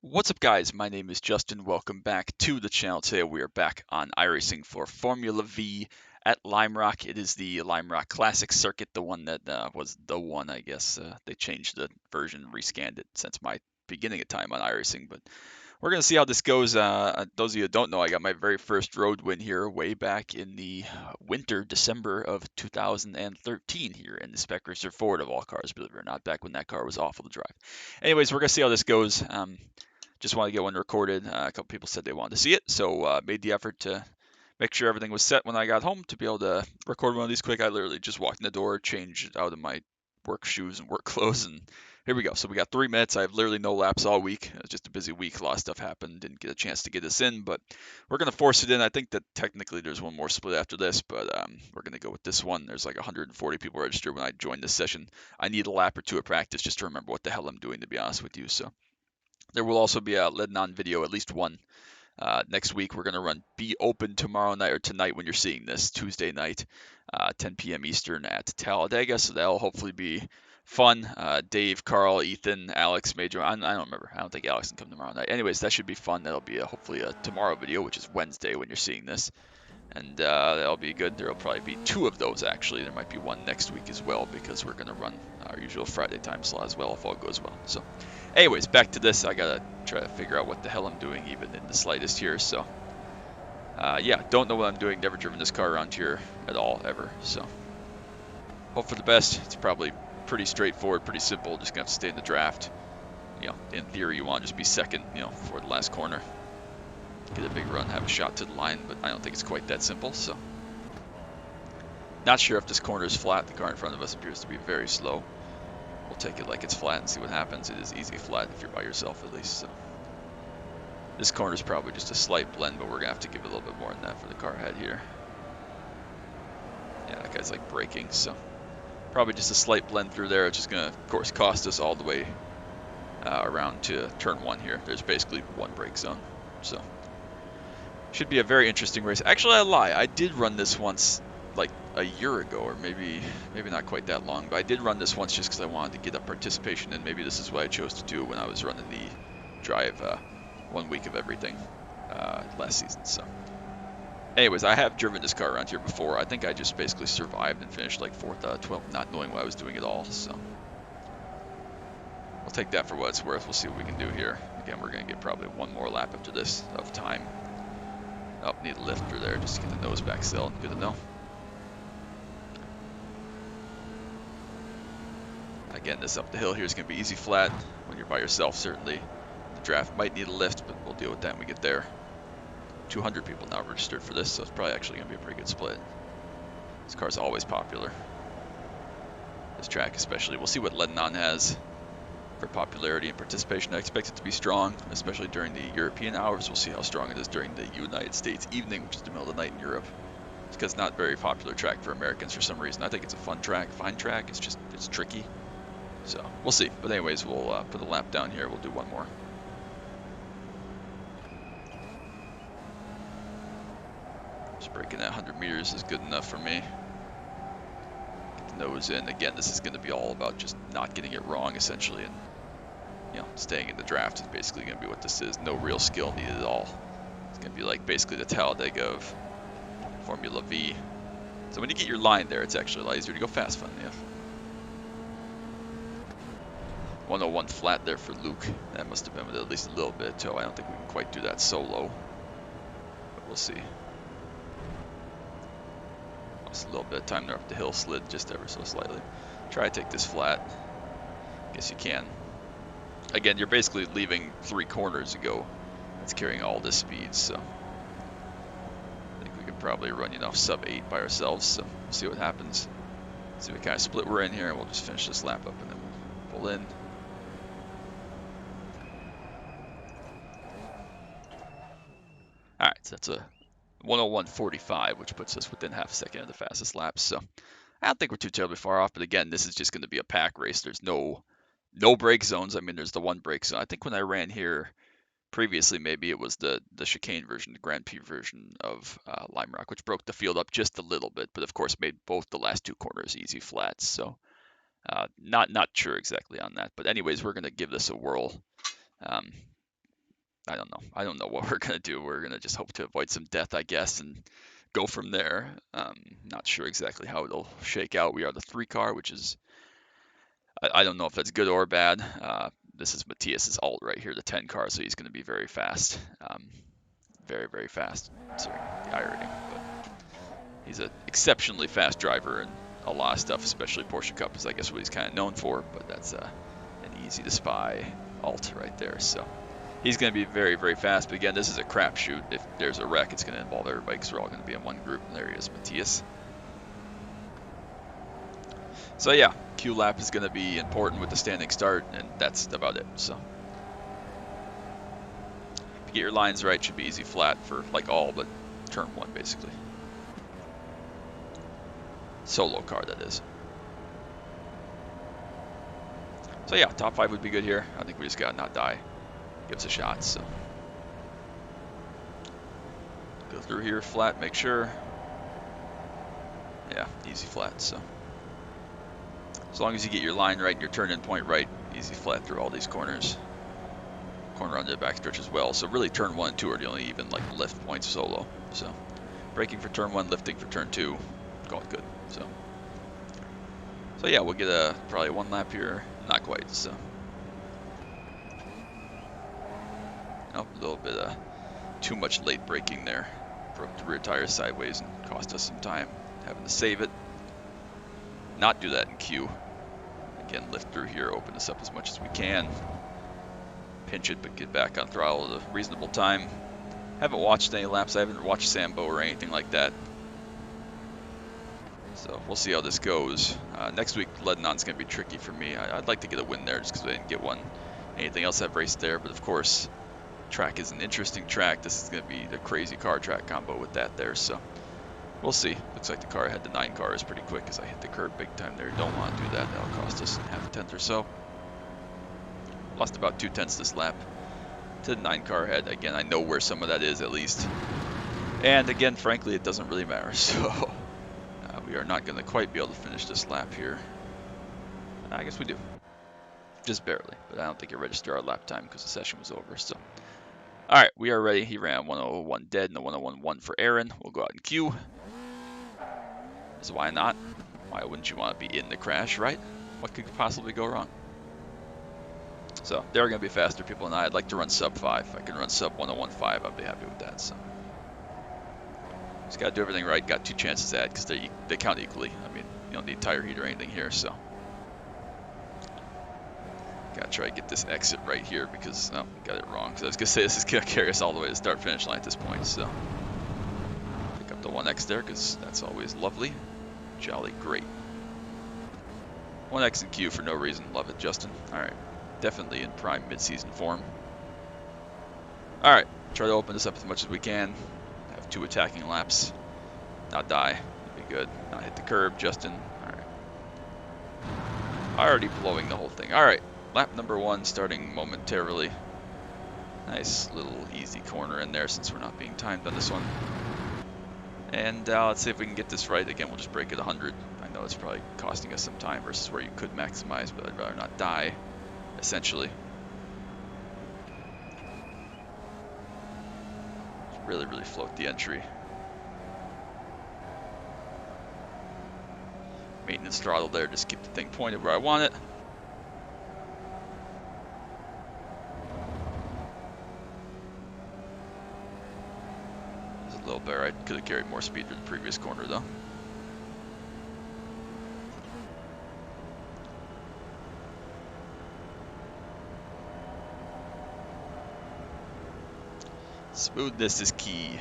What's up, guys? My name is Justin. Welcome back to the channel. Today we are back on iRacing for Formula V at Lime Rock. It is the Lime Rock Classic circuit, the one that was the one, I guess. They changed the version, rescanned it since my beginning of time on iRacing, but we're going to see how this goes. Those of you who don't know, I got my very first road win here way back in the winter, December of 2013 here in the Spec Racer Ford of all cars, believe it or not, back when that car was awful to drive. Anyways, we're going to see how this goes. Just wanted to get one recorded. A couple people said they wanted to see it, so made the effort to make sure everything was set when I got home to be able to record one of these quick. I literally just walked in the door, changed out of my work shoes and work clothes, and here we go. So we got 3 minutes. I have literally no laps all week. It was just a busy week. A lot of stuff happened. Didn't get a chance to get this in, but we're going to force it in. I think that technically there's one more split after this, but we're going to go with this one. There's like 140 people registered when I joined this session. I need a lap or two of practice just to remember what the hell I'm doing, to be honest with you. So there will also be a Lebanon video, at least one, next week. We're going to run Be Open tomorrow night, or tonight when you're seeing this, Tuesday night, 10 p.m. Eastern at Talladega. So that'll hopefully be fun. Dave, Carl, Ethan, Alex, Major. I don't remember. I don't think Alex can come tomorrow night. Anyways, that should be fun. That'll be hopefully a tomorrow video, which is Wednesday when you're seeing this. And that'll be good. There'll probably be two of those, actually. There might be one next week as well, because we're going to run our usual Friday time slot as well if all goes well. So anyways, back to this. I got to try to figure out what the hell I'm doing even in the slightest here. So yeah, don't know what I'm doing. Never driven this car around here at all, ever. So hope for the best. It's probably pretty straightforward, pretty simple. Just going to have to stay in the draft. You know, in theory, you want to just be second, for the last corner. Get a big run, have a shot to the line, but I don't think it's quite that simple, so. Not sure if this corner is flat. The car in front of us appears to be very slow. We'll take it like it's flat and see what happens. It is easy flat if you're by yourself, at least, so. This corner is probably just a slight blend, but we're going to have to give it a little bit more than that for the car ahead here. Yeah, that guy's like braking, so. Probably just a slight blend through there. It's just going to, of course, cost us all the way around to turn one here. There's basically one brake zone, so. Should be a very interesting race. Actually, I lie. I did run this once, like a year ago, or maybe not quite that long. But I did run this once just because I wanted to get up participation, and maybe this is what I chose to do when I was running the drive 1 week of everything last season. So, anyways, I have driven this car around here before. I think I just basically survived and finished like 4th out of 12, not knowing what I was doing at all. So, we'll take that for what it's worth. We'll see what we can do here. Again, we're going to get probably one more lap after this of time. Oh, need a lift through there just to get the nose back still. Good to know. Again, this up the hill here is going to be easy flat when you're by yourself, certainly. The draft might need a lift, but we'll deal with that when we get there. 200 people now registered for this, so it's probably actually going to be a pretty good split. This car's always popular. This track especially. We'll see what Lebanon has for popularity and participation. I expect it to be strong, especially during the European hours. We'll see how strong it is during the United States evening, which is the middle of the night in Europe. It's because it's not a very popular track for Americans for some reason. I think it's a fun track, fine track. It's tricky. So we'll see. But anyways, we'll put a lap down here. We'll do one more. Just breaking that 100 meters is good enough for me. Get the nose in. Again, this is going to be all about just not getting it wrong, essentially, and staying in the draft is basically going to be what this is. No real skill needed at all. It's going to be like basically the Talladega of Formula V. So when you get your line there, it's actually a lot easier to go fast, fun enough. 101 flat there for Luke. That must have been with at least a little bit of toe. I don't think we can quite do that solo, but we'll see. Just a little bit of time there up the hill, slid just ever so slightly. Try to take this flat. Guess you can. Again, you're basically leaving 3 corners to go. It's carrying all this speed, so I think we could probably run, sub 8 by ourselves. So we'll see what happens. See what kind of split we're in here, and we'll just finish this lap up, and then we'll pull in. All right, so that's a 101.45, which puts us within half a second of the fastest laps. So I don't think we're too terribly far off. But again, this is just going to be a pack race. There's no brake zones. I mean, there's the one brake zone. I think when I ran here previously, maybe it was the chicane version, the Grand Prix version of Lime Rock, which broke the field up just a little bit, but of course made both the last 2 corners easy flats. So not sure exactly on that. But anyways, we're going to give this a whirl. I don't know. I don't know what we're gonna do. We're gonna just hope to avoid some death, I guess, and go from there. Not sure exactly how it'll shake out. We are the 3 car, which is I don't know if that's good or bad. This is Matthias's alt right here, the 10 car, so he's going to be very fast, very very fast. Sorry, the eye rating, but he's an exceptionally fast driver and a lot of stuff, especially Porsche Cup is I guess what he's kind of known for. But that's an easy to spy alt right there. So he's going to be very very fast. But again, this is a crapshoot. If there's a wreck, it's going to involve everybody because we're all going to be in one group. And there he is, Matthias. So yeah, Q lap is going to be important with the standing start, and that's about it. So if you get your lines right, it should be easy flat for like all but turn 1 basically. Solo car, that is. So yeah, top 5 would be good here. I think we just got to not die. Give us a shot, so. Go through here, flat, make sure. Yeah, easy flat, so. As long as you get your line right and your turn-in point right, easy flat through all these corners. Corner onto the backstretch as well. So really turn 1 and 2 are the only even like lift points solo. So braking for turn 1, lifting for turn 2, call it good. So yeah, we'll get probably 1 lap here. Not quite, so. Nope, a little bit of too much late braking there. Broke the rear tire sideways and cost us some time having to save it. Not do that in Q. Again, lift through here, open this up as much as we can. Pinch it, but get back on throttle at a reasonable time. Haven't watched any laps. I haven't watched Sambo or anything like that. So we'll see how this goes. Next week, Lebanon's going to be tricky for me. I'd like to get a win there just because I didn't get one. Anything else I've raced there, but of course, track is an interesting track. This is going to be the crazy car track combo with that there, so we'll see. Looks like the car ahead, the 9 car, is pretty quick as I hit the curb big time there. Don't want to do that. That'll cost us half a tenth or so. Lost about 2/10 this lap to the 9 car ahead. Again, I know where some of that is at least. And again, frankly, it doesn't really matter. So we are not going to quite be able to finish this lap here. I guess we do. Just barely. But I don't think it registered our lap time because the session was over. So, all right, we are ready. He ran 101 dead and a 101 for Aaron. We'll go out in Q. So why not? Why wouldn't you want to be in the crash, right? What could possibly go wrong? So they're going to be faster people than I'd like to run sub 5. If I can run sub 101.5, I'd be happy with that. So just got to do everything right. Got 2 chances at because they count equally. I mean, you don't need tire heat or anything here. So got to try to get this exit right here because got it wrong. So I was going to say this is going to carry us all the way to start finish line at this point. So pick up the 1X there because that's always lovely. Jolly great. 1X and Q for no reason. Love it, Justin. All right. Definitely in prime mid-season form. All right. Try to open this up as much as we can. Have 2 attacking laps. Not die. That'd be good. Not hit the curb, Justin. All right. Already blowing the whole thing. All right. Lap number 1 starting momentarily. Nice little easy corner in there since we're not being timed on this one. And let's see if we can get this right. Again, we'll just break it 100. I know it's probably costing us some time versus where you could maximize, but I'd rather not die, essentially. Really, really float the entry. Maintenance throttle there, just keep the thing pointed where I want it. A little better. I could have carried more speed through the previous corner though. Smoothness is key.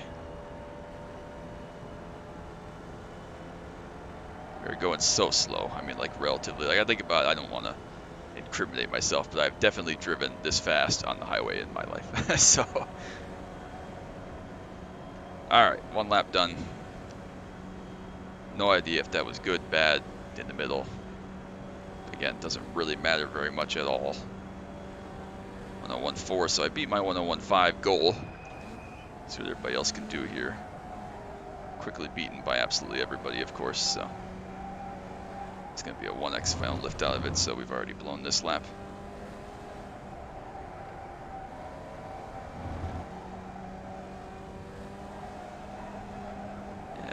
We're going so slow. I mean, like relatively. Like I think about it, I don't want to incriminate myself, but I've definitely driven this fast on the highway in my life. So. Alright, 1 lap done. No idea if that was good, bad, in the middle. Again, doesn't really matter very much at all. 101.4, so I beat my 101.5 goal. See what everybody else can do here. Quickly beaten by absolutely everybody, of course, so. It's going to be a 1X final lift out of it, so we've already blown this lap.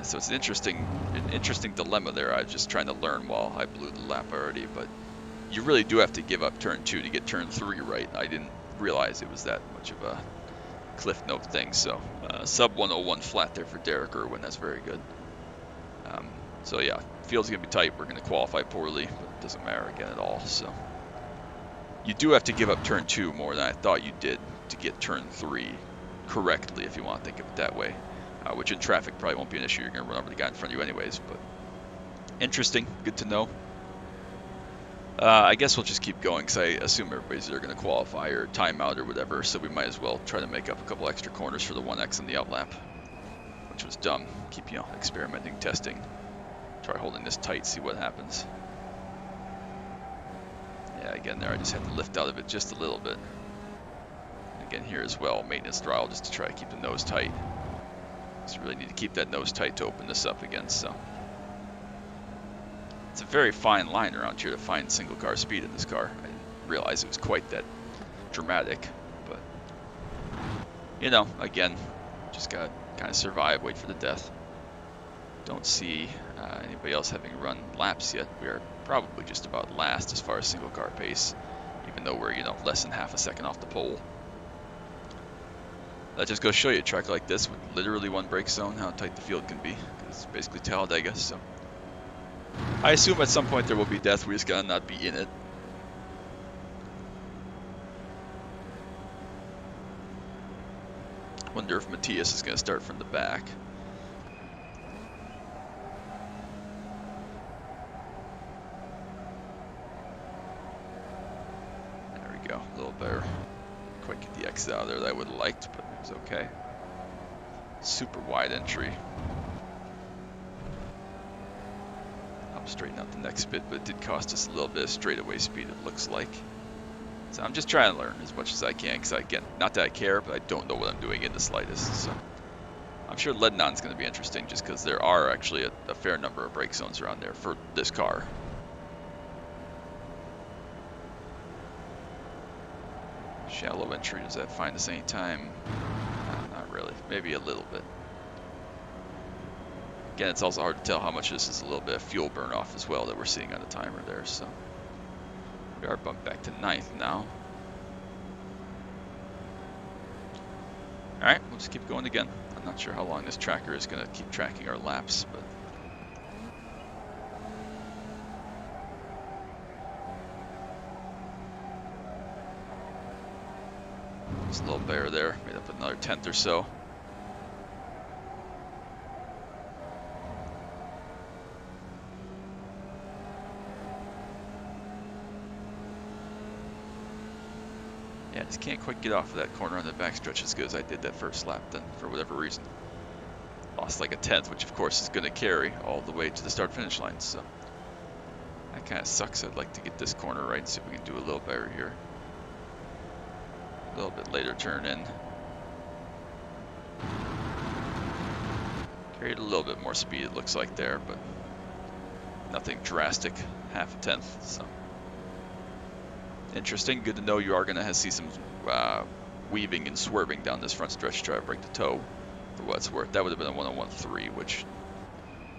So it's an interesting dilemma there. I was just trying to learn while I blew the lap already, but you really do have to give up turn 2 to get turn 3 right. I didn't realize it was that much of a cliff note thing. So sub 101 flat there for Derek Irwin. That's very good. So yeah, field's gonna be tight. We're gonna qualify poorly, but it doesn't matter again at all. So you do have to give up turn 2 more than I thought you did to get turn 3 correctly, if you want to think of it that way. Which in traffic probably won't be an issue. You're gonna run over the guy in front of you anyways. But interesting, good to know. I guess we'll just keep going because I assume everybody's either going to qualify or time out or whatever, so we might as well try to make up a couple extra corners for the 1X in the outlap, which was dumb. Keep, experimenting, testing. Try holding this tight, see what happens. Yeah, again there I just had to lift out of it just a little bit. Again here as well, maintenance throttle just to try to keep the nose tight. Just really need to keep that nose tight to open this up again, so. It's a very fine line around here to find single car speed in this car. I didn't realize it was quite that dramatic, but again, just gotta kind of survive, wait for the death. Don't see anybody else having run laps yet. We are probably just about last as far as single car pace, even though we're less than half a second off the pole. That just goes to show you a track like this with literally one brake zone, how tight the field can be. It's basically Talladega, so. I assume at some point there will be death. We just gotta not be in it. Wonder if Matthias is gonna start from the back. There we go, a little better. Quite get the exit out of there that I would have liked, but it was okay. Super wide entry. Straighten out the next bit, but it did cost us a little bit of straightaway speed, it looks like. So I'm just trying to learn as much as I can, because again, not that I care, but I don't know what I'm doing in the slightest. So I'm sure Lebanon's going to be interesting, just because there are actually a fair number of brake zones around there for this car. Shallow entry, does that find us any time? Not really, maybe a little bit. Again, it's also hard to tell how much this is a little bit of fuel burn off as well that we're seeing on the timer there, so. We are bumped back to 9th now. Alright, we'll just keep going again. I'm not sure how long this tracker is going to keep tracking our laps, but. Just a little bear there, made up another 10th or so. Yeah, I just can't quite get off of that corner on the backstretch as good as I did that first lap then, for whatever reason. Lost like a 10th, which of course is going to carry all the way to the start-finish line, so. That kind of sucks. I'd like to get this corner right and see if we can do a little better here. A little bit later turn in. Carried a little bit more speed it looks like there, but nothing drastic, half a 10th, so. Interesting, good to know you are going to see some weaving and swerving down this front stretch to try to break the toe, for what it's worth. That would have been a 101.3, which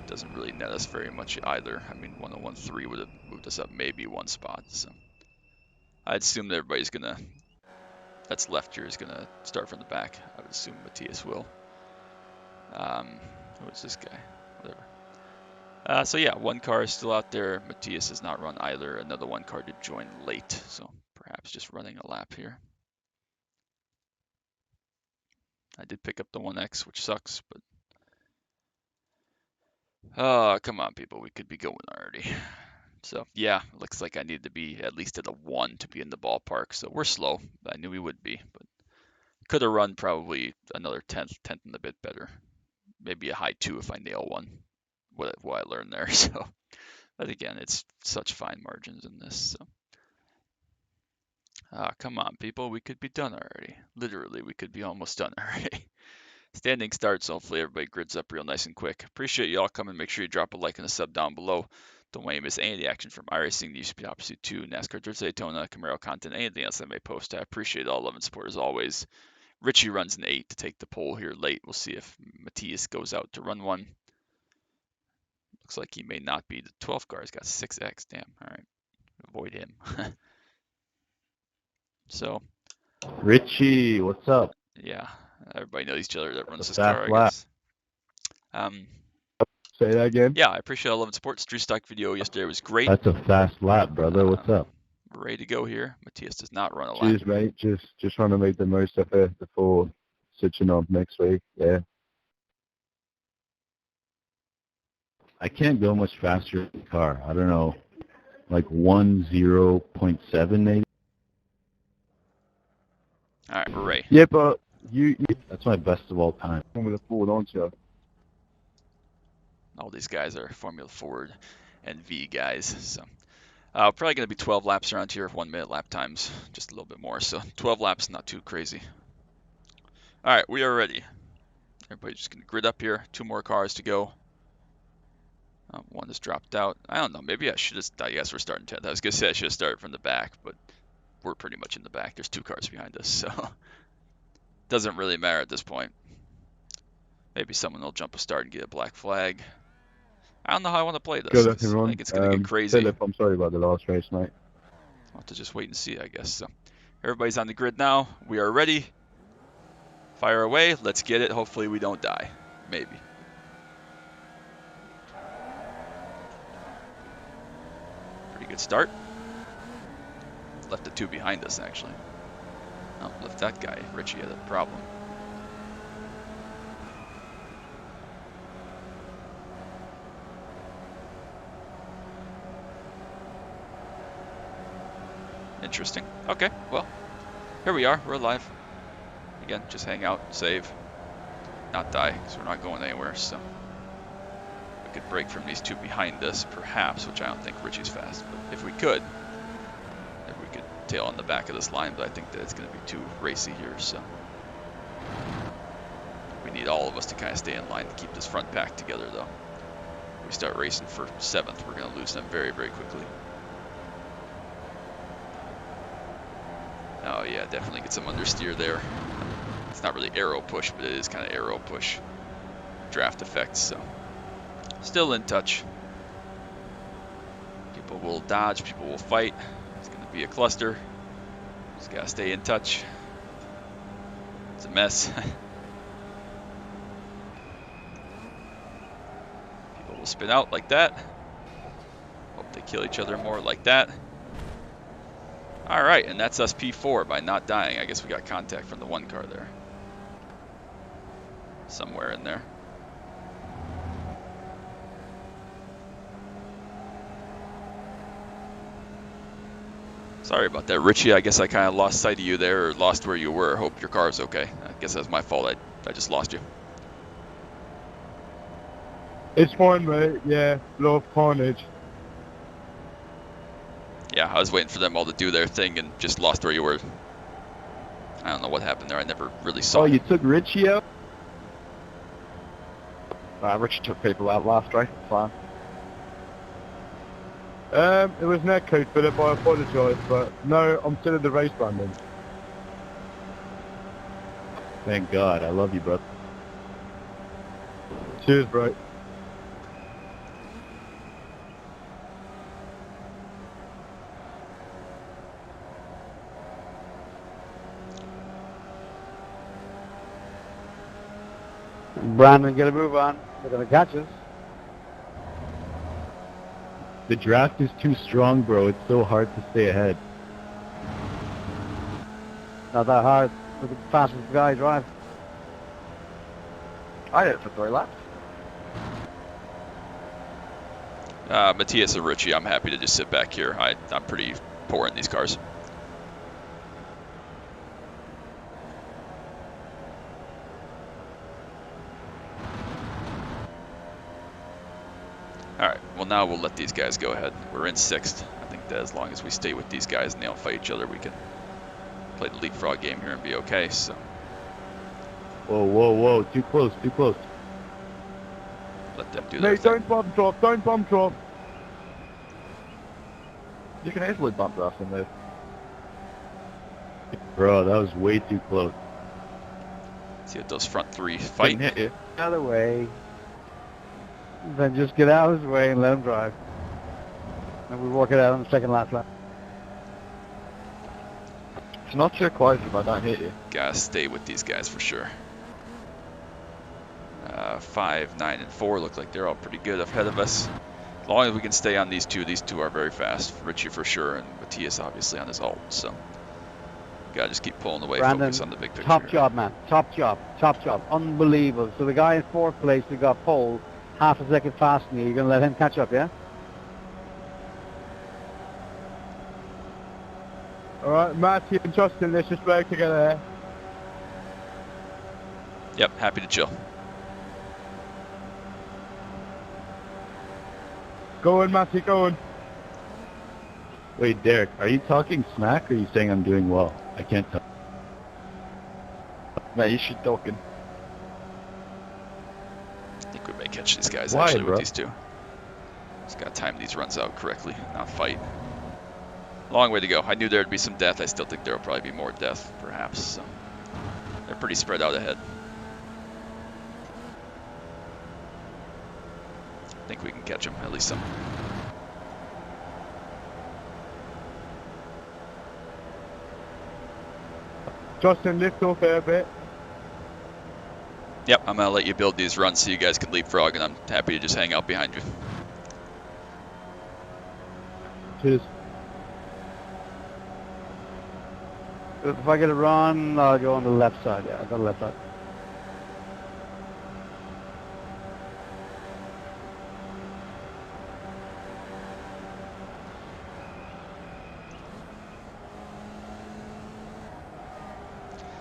doesn't really net us very much either. I mean, 101.3 would have moved us up maybe one spot, so. I'd assume that everybody's going to, that's left here, is going to start from the back. I would assume Matthias will. Who is this guy? Whatever. So yeah, one car is still out there. Matthias has not run either. Another one car did join late, so perhaps just running a lap here. I did pick up the 1X, which sucks, but. Oh, come on, people. We could be going already. So yeah, looks like I need to be at least at a 1 to be in the ballpark. So we're slow. I knew we would be, but could have run probably another 10th and a bit better. Maybe a high 2 if I nail one. What I learned there. So, but again, it's such fine margins in this. So. Come on, people. We could be done already. Literally, we could be almost done already. Standing starts. Hopefully, everybody grids up real nice and quick. Appreciate you all coming. Make sure you drop a like and a sub down below. Don't want to miss any of the action from iRacing, the USP Top Pursuit 2, NASCAR Dirt Daytona, Camaro content, anything else I may post. I appreciate all love and support as always. Richie runs an 8 to take the pole here late. We'll see if Matthias goes out to run one. Looks like he may not be. The 12th car has got 6x. Damn. All right. Avoid him. So, Richie, what's up? yeah, everybody knows each other that runs It's a this car, fast I lap. guess. Say that again. Yeah, I appreciate 11 Sports. Drew Stock video yesterday was great. That's a fast lap, brother. What's up? We're ready to go here. Matthias does not run a lap. Cheers, mate. Just trying to make the most of it before switching off next week. Yeah. I can't go much faster in the car. I don't know, like 10.7 maybe. All right, we're ready. Yeah, but you that's my best of all time. With a Ford, aren't you? All these guys are Formula Ford and V guys. So probably going to be 12 laps around here, 1 minute lap times, just a little bit more. So 12 laps, not too crazy. All right, we are ready. Everybody's just going to grid up here. 2 more cars to go. One has dropped out. I don't know. Maybe I should have. I guess we're starting 10th. I was going to say I should have started from the back, but we're pretty much in the back. There's 2 cars behind us, so doesn't really matter at this point. Maybe someone will jump a start and get a black flag. I don't know how I want to play this. Good luck, I everyone. think it's going to get crazy. Philip, I'm sorry about the last race, mate. I'll have to just wait and see, I guess. So everybody's on the grid now. We are ready. Fire away. Let's get it. Hopefully we don't die. Maybe. Pretty good start. Left the 2 behind us, actually. Oh, left that guy. Richie had a problem. Interesting. Okay, well, here we are. We're alive. Again, just hang out, save, not die, because we're not going anywhere. So we could break from these 2 behind us, perhaps, which I don't think Richie's fast. But if we could, maybe we could tail on the back of this line. But I think that it's going to be too racy here. So we need all of us to kind of stay in line to keep this front pack together, though. If we start racing for 7th, we're going to lose them very, very quickly. Oh yeah, definitely get some understeer there. It's not really aero push, but it is kind of aero push draft effects, so still in touch. People will dodge, people will fight. It's going to be a cluster. Just got to stay in touch. It's a mess. People will spin out like that. Hope they kill each other more like that. All right, and that's us P4 by not dying. I guess we got contact from the 1 car there. Somewhere in there. Sorry about that, Richie. I guess I kind of lost sight of you there, or lost where you were. Hope your car's okay. I guess that's my fault. I just lost you. It's fine, mate. Yeah, lot of carnage. Yeah, I was waiting for them all to do their thing and just lost where you were. I don't know what happened there. I never really saw it. You took Richie out? Richie took people out last race. Fine. It was netcode, Philip. I apologise, but no, I'm still in the race, Brandon. Thank God. I love you, brother. Cheers, bro. Brandon, get a move on. They're going to catch us. The draft is too strong, bro. It's so hard to stay ahead. Not that hard. Look at the fastest guy drive. I did it for 3 laps. Matthias and Richie, I'm happy to just sit back here. I'm pretty poor in these cars. Alright, well now we'll let these guys go ahead. We're in 6th. I think that as long as we stay with these guys and they don't fight each other, we can play the leapfrog game here and be okay, so. Whoa, whoa, whoa. Too close, too close. Let them do their Mate, thing. don't bomb drop, don't bomb drop. You can easily bump off in this. Bro, that was way too close. See what those front 3 Didn't fight. hit you. The other way. Then just get out of his way and let him drive. And we work it out on the second lap. It's not too close if I don't hit you. Gotta stay with these guys for sure. 5, 9, and 4 look like they're all pretty good ahead of us. As long as we can stay on these two are very fast. Richie for sure, and Matthias obviously on his ult. So gotta just keep pulling away, Brandon, focus on the big picture. top job, man. Top job. Unbelievable. So the guy in fourth place who got pole half a second faster than you, you're gonna let him catch up, yeah? Alright, Matthew and Justin, let's just work together. Yep, happy to chill. Go on, Matthew, go on. Wait, Derek, are you talking smack or are you saying I'm doing well? I can't tell. Mate, you should talking. I think we may catch these guys Why, actually bro? with these two. Just gotta time these runs out correctly, not fight. Long way to go. I knew there'd be some death. I still think there'll probably be more death, perhaps. So they're pretty spread out ahead. I think we can catch them, at least some. Justin, lift off here a bit. Yep, I'm gonna let you build these runs so you guys can leapfrog, and I'm happy to just hang out behind you. Cheers. If I get a run, I'll go on the left side. Yeah, I'll go on the left side.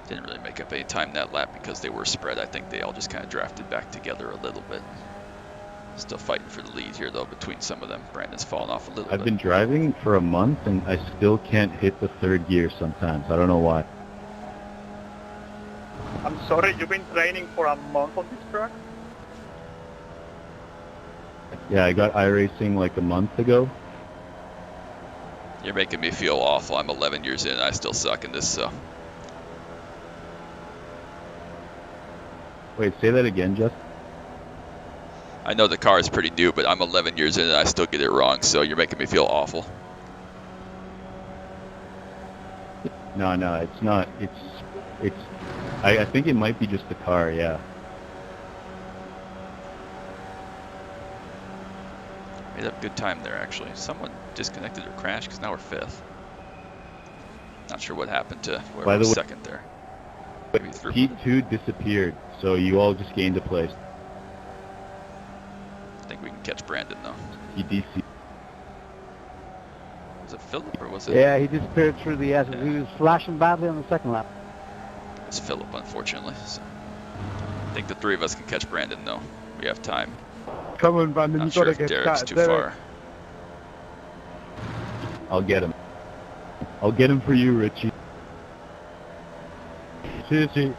Didn't really make up any time that lap because they were spread. I think they all just kind of drafted back together a little bit. Still fighting for the lead here, though, between some of them. Brandon's fallen off a little I've bit. been driving for a month and I still can't hit the third gear sometimes. I don't know why. I'm sorry, you've been training for a month on this track? Yeah, I got iRacing like a month ago. You're making me feel awful. I'm 11 years in and I still suck in this, so. Wait, say that again, Justin. I know the car is pretty new, but I'm 11 years in and I still get it wrong, so you're making me feel awful. No, it's not. I think it might be just the car, yeah. Made up good time there, actually. Someone disconnected or crashed because now we're 5th. Not sure what happened to whoever By the was way- second there. Maybe through. P2 disappeared, so you all just gained a place. I think we can catch Brandon, though. He DC. Was it Philip or was it? Yeah, he disappeared through the S. Yeah. He was flashing badly on the second lap. It's Philip, unfortunately. So. I think the three of us can catch Brandon, though. We have time. Come on, Brandon, Not you sure gotta if get Derek's started. too Derek. far. I'll get him. I'll get him for you, Richie. Cheers, G.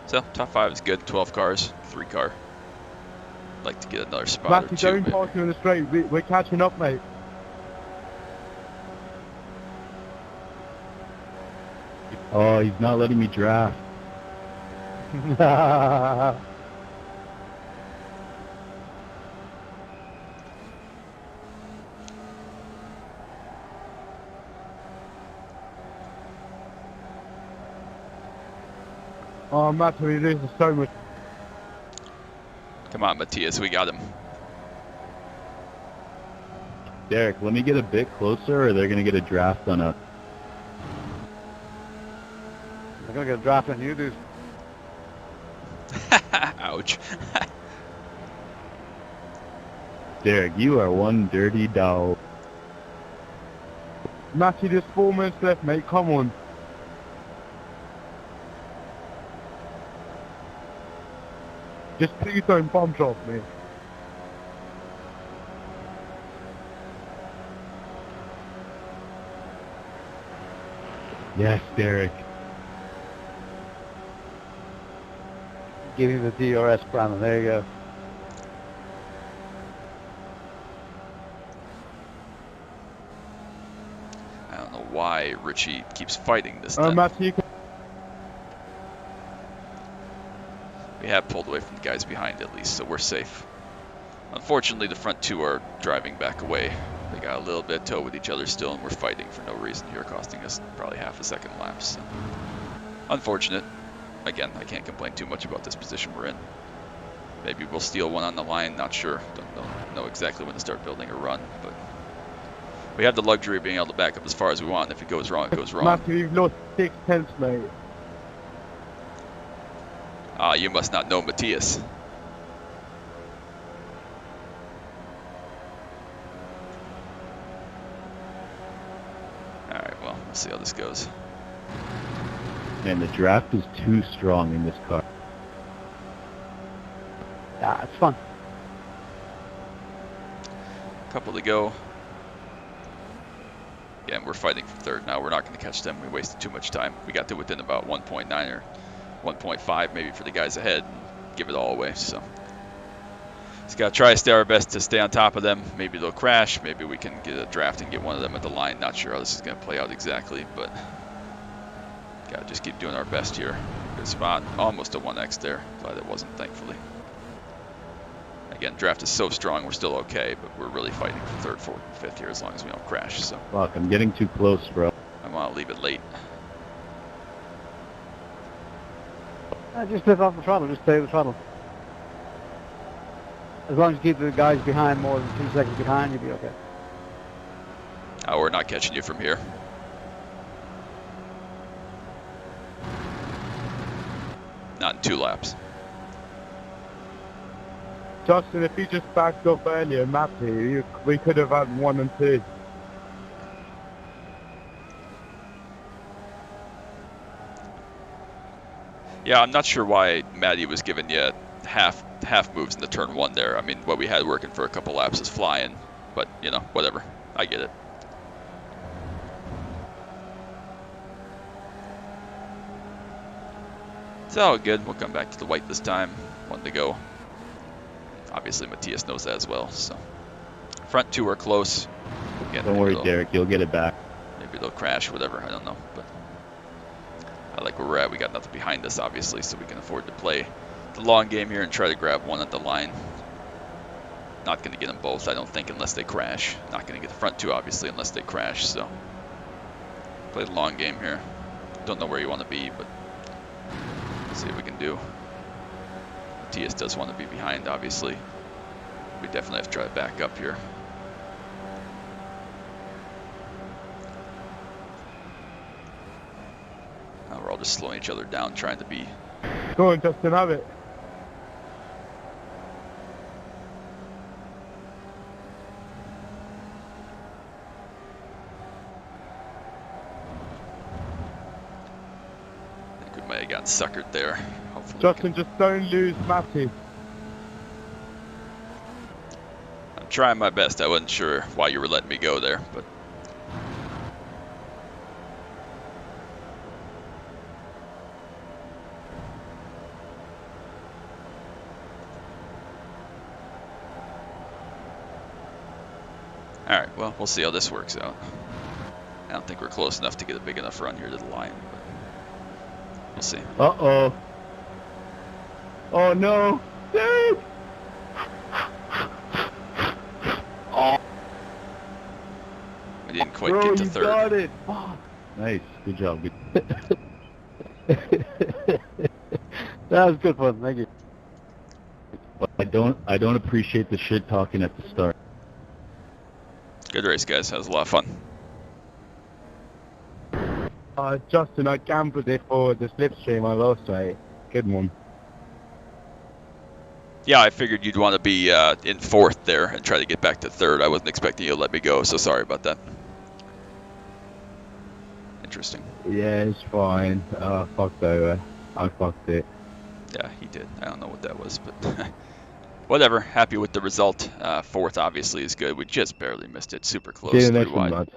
So, top 5 is good. 12 cars, 3 car. Like to get another spot Matthew, or 2. don't Maybe. pass you on the straight. We're catching up, mate. Oh, he's not letting me draft. Oh, Matthew, you're losing so much. Come on, Matthias, we got him. Derek, let me get a bit closer or they're going to get a draft on us. They're going to get a drop on you, dude. Ouch. Derek, you are one dirty dog. Matthew, there's 4 minutes left, mate. Come on. Just please don't bomb drop me. Yes, Derek. Give him the DRS, Brandon. There you go. I don't know why Richie keeps fighting this time. Matthew, We have pulled away from the guys behind at least, so we're safe. Unfortunately, the front two are driving back away. They got a little bit of tow with each other still, and we're fighting for no reason here, costing us probably half a second lap. So. Unfortunate. Again, I can't complain too much about this position we're in. Maybe we'll steal one on the line, not sure. Don't know exactly when to start building a run, but we have the luxury of being able to back up as far as we want. If it goes wrong, it goes wrong. Matthew, you've lost 6 tenths, mate. Ah, you must not know Matthias. Alright, well, we'll see how this goes. Man, the draft is too strong in this car. Yeah, it's fun. Couple to go. Again, we're fighting for third now. We're not going to catch them. We wasted too much time. We got to within about 1.9 or 1.5 maybe for the guys ahead and give it all away. So just got to try to stay our best to stay on top of them. Maybe they'll crash. Maybe we can get a draft and get one of them at the line. Not sure how this is going to play out exactly, but got to just keep doing our best here. Good spot. Almost a 1x there. Glad it wasn't, thankfully. Again, draft is so strong, we're still okay, but we're really fighting for third, fourth, and fifth here as long as we don't crash. So Fuck, I'm getting too close, bro. I want to leave it late. Just lift off the throttle, just stay with the throttle. As long as you keep the guys behind more than 2 seconds behind, you'll be okay. Oh, we're not catching you from here. Not in 2 laps. Justin, if you just backed up earlier, Matthew, we could have had 1 and 2. Yeah, I'm not sure why Matty was giving you half moves in the turn 1 there. I mean, what we had working for a couple laps is flying, but you know, whatever. I get it. It's all good. We'll come back to the white this time. 1 to go. Obviously, Matthias knows that as well. So, front 2 are close. Again, Don't worry, Derek. You'll get it back. Maybe they'll crash, whatever. I don't know. But I like where we're at. We got nothing behind us, obviously, so we can afford to play the long game here and try to grab one at the line. Not going to get them both, I don't think, unless they crash. Not going to get the front 2, obviously, unless they crash. So, play the long game here. Don't know where you want to be, but let's see what we can do. Matthias does want to be behind, obviously. We definitely have to try to back up here. Now we're all just slowing each other down, trying to be. Go on, Justin, have it. I think we might have gotten suckered there. Hopefully Justin, just don't lose Matthew. I'm trying my best. I wasn't sure why you were letting me go there, but alright, well, we'll see how this works out. I don't think we're close enough to get a big enough run here to the line, but we'll see. Uh-oh. Oh, no. Dude! Oh, We didn't quite bro, get to you third. got it. Oh. Nice. Good job. Good. That was good fun, thank you. But I don't appreciate the shit talking at the start. Good race, guys. That was a lot of fun. Justin, I gambled it for the slipstream I lost, mate. Good one. Yeah, I figured you'd want to be in fourth there and try to get back to third. I wasn't expecting you to let me go, so sorry about that. Interesting. Yeah, it's fine. Fucked over. I fucked it. Yeah, he did. I don't know what that was, but whatever. Happy with the result. Fourth, obviously, is good. We just barely missed it. Super close. See you 3 next one, wide. bud.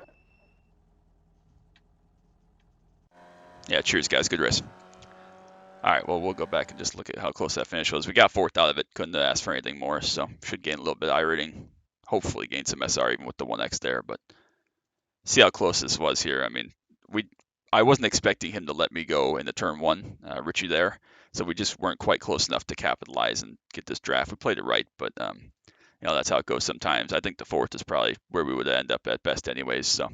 Yeah, cheers, guys. Good race. All right, well, we'll go back and just look at how close that finish was. We got fourth out of it. Couldn't ask for anything more, so should gain a little bit of iRating. Hopefully gain some SR even with the 1x there, but see how close this was here. I mean, I wasn't expecting him to let me go in the turn 1, Richie there, So we just weren't quite close enough to capitalize and get this draft. We played it right, but that's how it goes sometimes. I think the fourth is probably where we would end up at best anyways. So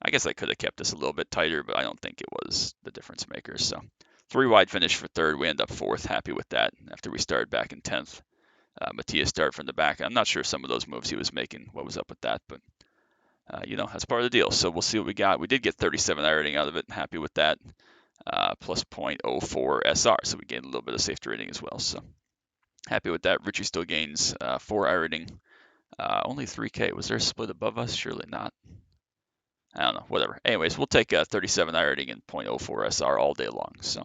I guess I could have kept this a little bit tighter, but I don't think it was the difference maker. So 3 wide finish for third. We end up fourth. Happy with that after we started back in 10th. Matthias started from the back. I'm not sure some of those moves he was making, what was up with that, but that's part of the deal. So we'll see what we got. We did get 37 rating out of it. Happy with that. Plus 0.04 SR, so we gained a little bit of safety rating as well. So happy with that. Richie still gains 4 rating. Only 3K. Was there a split above us? Surely not. I don't know. Whatever. Anyways, we'll take 37 rating and 0.04 SR all day long. So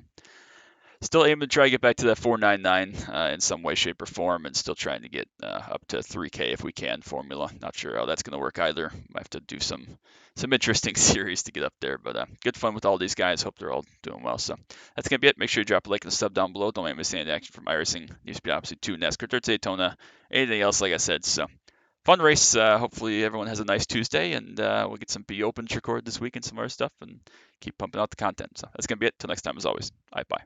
still aiming to try to get back to that 499 in some way, shape, or form, and still trying to get up to 3K if we can. Formula. Not sure how that's going to work either. Might have to do some interesting series to get up there, but good fun with all these guys. Hope they're all doing well. So that's going to be it. Make sure you drop a like and a sub down below. Don't want to miss any action from iRacing. Needs to be obviously 2 NASCAR, Dirt Daytona, anything else, like I said. So fun race. Hopefully everyone has a nice Tuesday, and we'll get some B Opens recorded this week and some other stuff, and keep pumping out the content. So that's going to be it. Till next time, as always. Bye.